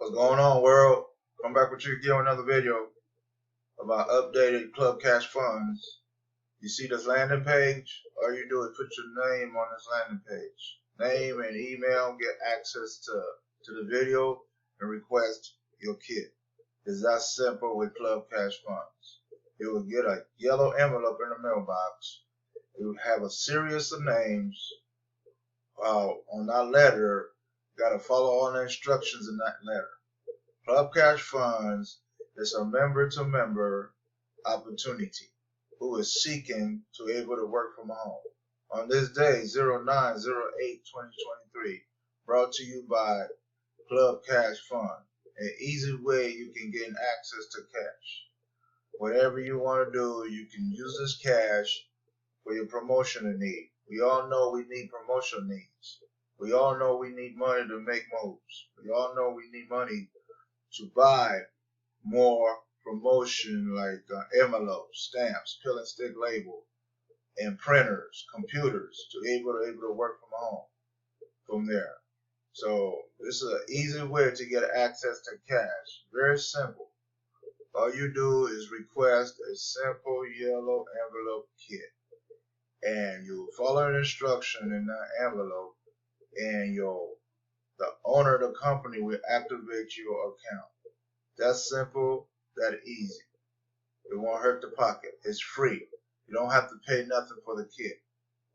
What's going on, world? Come back with you again with another video about updated Club Cash funds. You see this landing page? All you do is put your name on this landing page. Name and email, get access to the video and request your kit. It's that simple with Club Cash funds. You will get a yellow envelope in the mailbox. It will have a series of names on that letter. You got to follow all the instructions in that letter. Club Cash Funds is a member-to-member opportunity who is seeking to be able to work from home. On this day, 09/08/2023, brought to you by Club Cash Fund, an easy way you can get access to cash. Whatever you want to do, you can use this cash for your promotional need. We all know we need promotional needs. We all know we need money to make moves. We all know we need money to buy more promotion like envelopes, stamps, pill and stick label, and printers, computers to be able to work from home from there. So this is an easy way to get access to cash. Very simple. All you do is request a simple yellow envelope kit, and you follow the instruction in that envelope, and the owner of the company will activate your account. That's simple, that easy. It won't hurt the pocket. It's free. You don't have to pay nothing for the kit.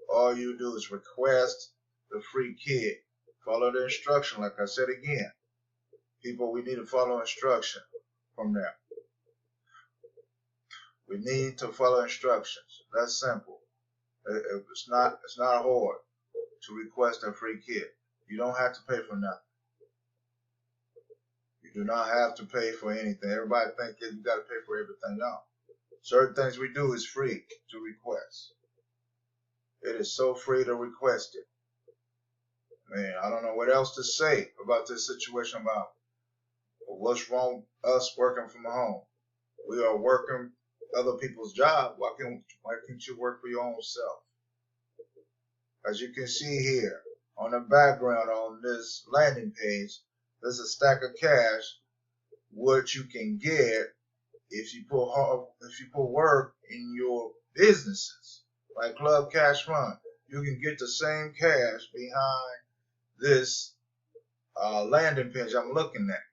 All you do is request the free kit. Follow the instruction, like I said again. People, we need to follow instruction from there. We need to follow instructions. That's simple. It's not hard to request a free kit. You don't have to pay for nothing. You do not have to pay for anything. Everybody thinks you got to pay for everything. No. Certain things we do is free to request. It is so free to request it. Man, I don't know what else to say about this situation about what's wrong with us working from home. We are working other people's job. Why can't you work for your own self? As you can see here on the background on this landing page, there's a stack of cash what you can get if you put work in your businesses like Club Cash Fund. You can get the same cash behind this landing page I'm looking at.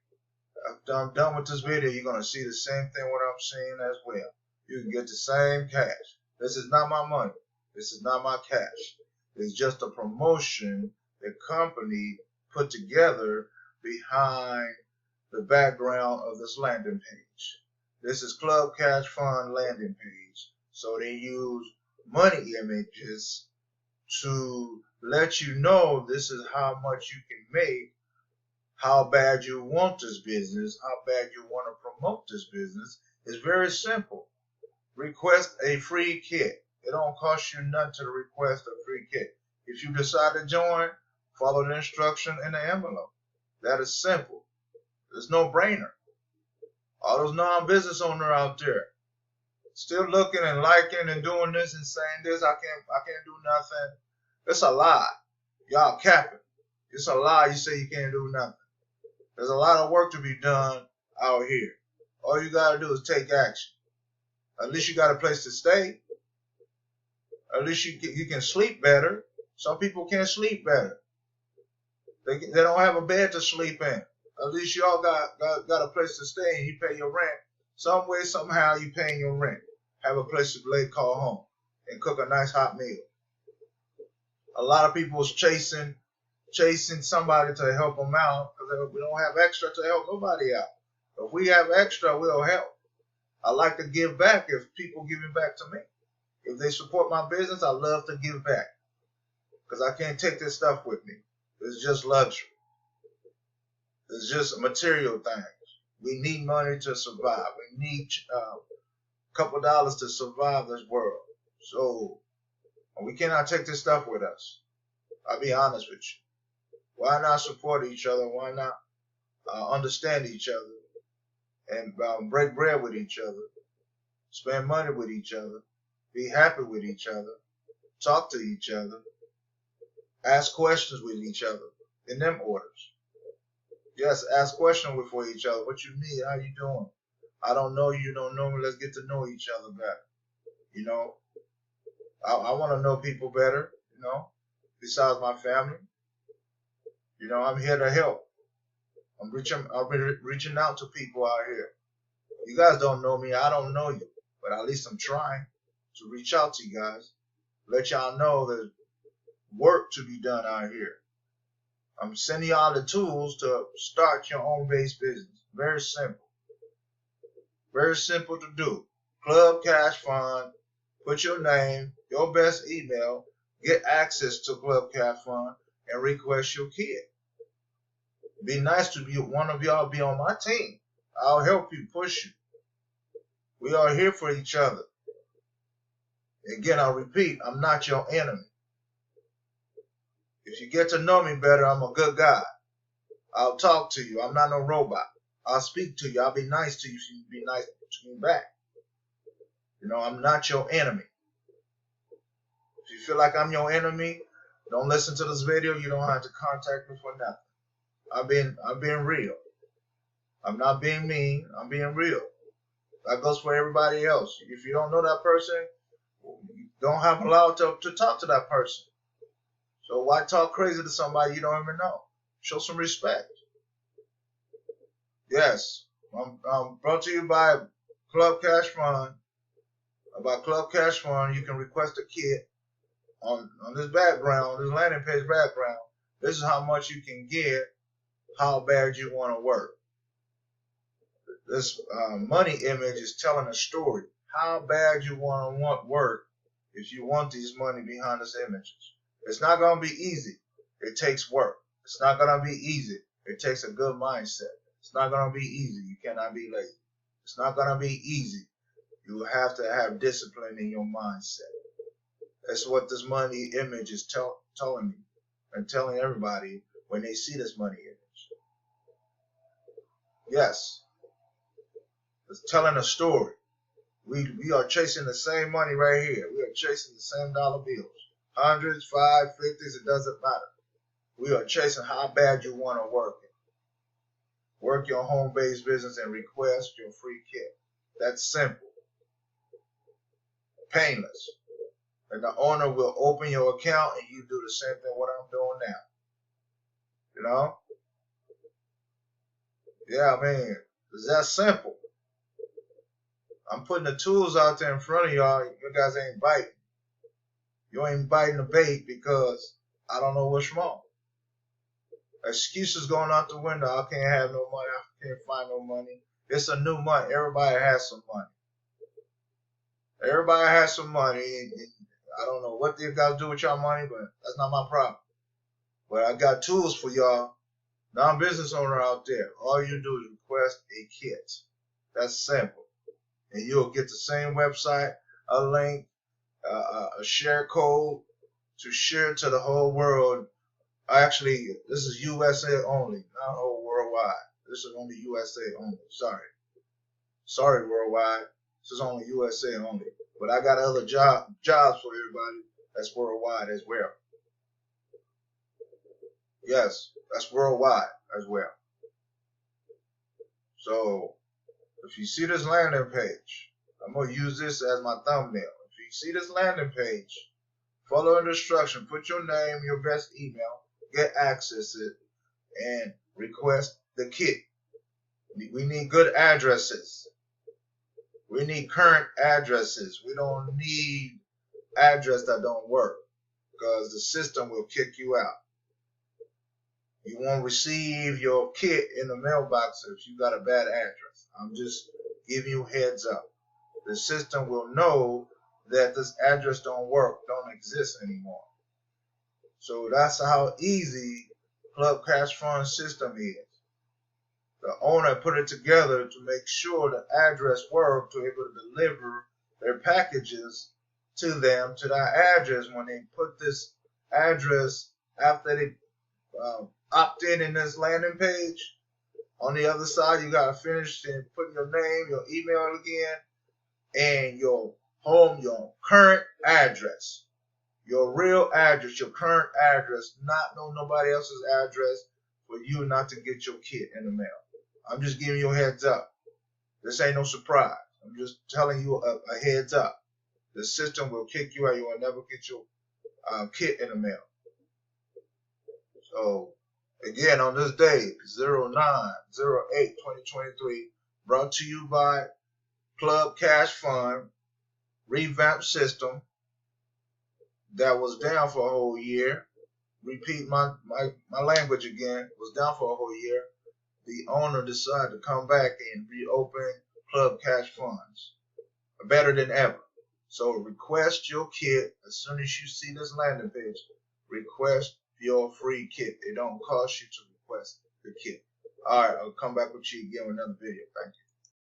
After I'm done with this video, you're going to see the same thing what I'm seeing as well. You can get the same cash. This is not my money. This is not my cash. It's just a promotion the company put together behind the background of this landing page. This is Club Cash Fund landing page. So they use money images to let you know this is how much you can make, how bad you want this business, how bad you want to promote this business. It's very simple. Request a free kit. It don't cost you nothing to request a free kit. If you decide to join, follow the instruction in the envelope. That is simple. It's no brainer. All those non-business owners out there still looking and liking and doing this and saying this, I can't do nothing. It's a lie. Y'all capping. It's a lie. You say you can't do nothing. There's a lot of work to be done out here. All you gotta do is take action. At least you got a place to stay. At least you can sleep better. Some people can't sleep better. They don't have a bed to sleep in. At least y'all got a place to stay and you pay your rent. Some way, somehow you paying your rent. Have a place to call home and cook a nice hot meal. A lot of people is chasing somebody to help them out because we don't have extra to help nobody out. If we have extra, we'll help. I like to give back if people giving back to me. If they support my business, I love to give back because I can't take this stuff with me. It's just luxury. It's just material things. We need money to survive. We need a couple dollars to survive this world. So we cannot take this stuff with us. I'll be honest with you. Why not support each other? Why not understand each other and break bread with each other, spend money with each other, be happy with each other, talk to each other, ask questions with each other in them orders. Yes, ask questions for each other. What you need? How you doing? I don't know you. You don't know me. Let's get to know each other better. You know, I want to know people better. You know, besides my family. You know, I'm here to help. I'm reaching out to people out here. You guys don't know me. I don't know you, but at least I'm trying to reach out to you guys. Let y'all know there's work to be done out here. I'm sending y'all the tools to start your own base business. Very simple. Very simple to do. Club Cash Fund. Put your name, your best email, get access to Club Cash Fund, and request your kit. Be nice to be one of y'all be on my team. I'll help you, push you. We are here for each other. Again, I'll repeat, I'm not your enemy. If you get to know me better, I'm a good guy. I'll talk to you. I'm not no robot. I'll speak to you. I'll be nice to you if you be nice to me back. You know, I'm not your enemy. If you feel like I'm your enemy, don't listen to this video. You don't have to contact me for nothing. I'm being real. I'm not being mean. I'm being real. That goes for everybody else. If you don't know that person, you don't have allowed to talk to that person. So why talk crazy to somebody you don't even know? Show some respect. Yes, I'm brought to you by Club Cash Fund. About Club Cash Fund, you can request a kit on this background, this landing page background. This is how much you can get, how bad you want to work. This money image is telling a story. How bad you want work if you want these money behind these images. It's not going to be easy. It takes work. It's not going to be easy. It takes a good mindset. It's not going to be easy. You cannot be lazy. It's not going to be easy. You have to have discipline in your mindset. That's what this money image is telling me and telling everybody when they see this money image. Yes. It's telling a story. We are chasing the same money right here. We are chasing the same dollar bills. Hundreds, 5, 50s, it doesn't matter. We are chasing how bad you want to work it. Work your home-based business and request your free kit. That's simple. Painless. And the owner will open your account and you do the same thing what I'm doing now. You know? Yeah, I mean, it's that simple. I'm putting the tools out there in front of y'all. You guys ain't biting. You ain't biting the bait because I don't know what's wrong. Excuses going out the window. I can't have no money. I can't find no money. It's a new month. Everybody has some money. Everybody has some money. And I don't know what you guys do with y'all money, but that's not my problem. But I got tools for y'all, non-business owner out there. All you do is request a kit. That's simple. And you'll get the same website, a link, a share code to share to the whole world. Actually, this is USA only, not whole worldwide. This is only USA only. Sorry, worldwide. This is only USA only. But I got other jobs for everybody that's worldwide as well. Yes, that's worldwide as well. So, if you see this landing page, I'm going to use this as my thumbnail. If you see this landing page, follow the instruction, put your name, your best email, get access to it, and request the kit. We need good addresses. We need current addresses. We don't need address that don't work because the system will kick you out. You won't receive your kit in the mailbox if you got a bad address. I'm just giving you heads up. The system will know that this address don't work, don't exist anymore. So that's how easy Club Cash Fund system is. The owner put it together to make sure the address worked to be able to deliver their packages to them to that address. When they put this address after they opt in this landing page, on the other side you gotta finish and put your name, your email again, and your home, your current address, your real address, your current address, not nobody else's address for you not to get your kit in the mail. I'm just giving you a heads up. This ain't no surprise. I'm just telling you a heads up. The system will kick you out. You will never get your kit in the mail. So, again, on this day, 09/08/2023, brought to you by Club Cash Fund, revamped system that was down for a whole year. Repeat my language again, was down for a whole year. The owner decided to come back and reopen Club Cash Funds better than ever. So request your kit as soon as you see this landing page. Request your free kit. It don't cost you to request the kit. All right, I'll come back with you again with another video. Thank you.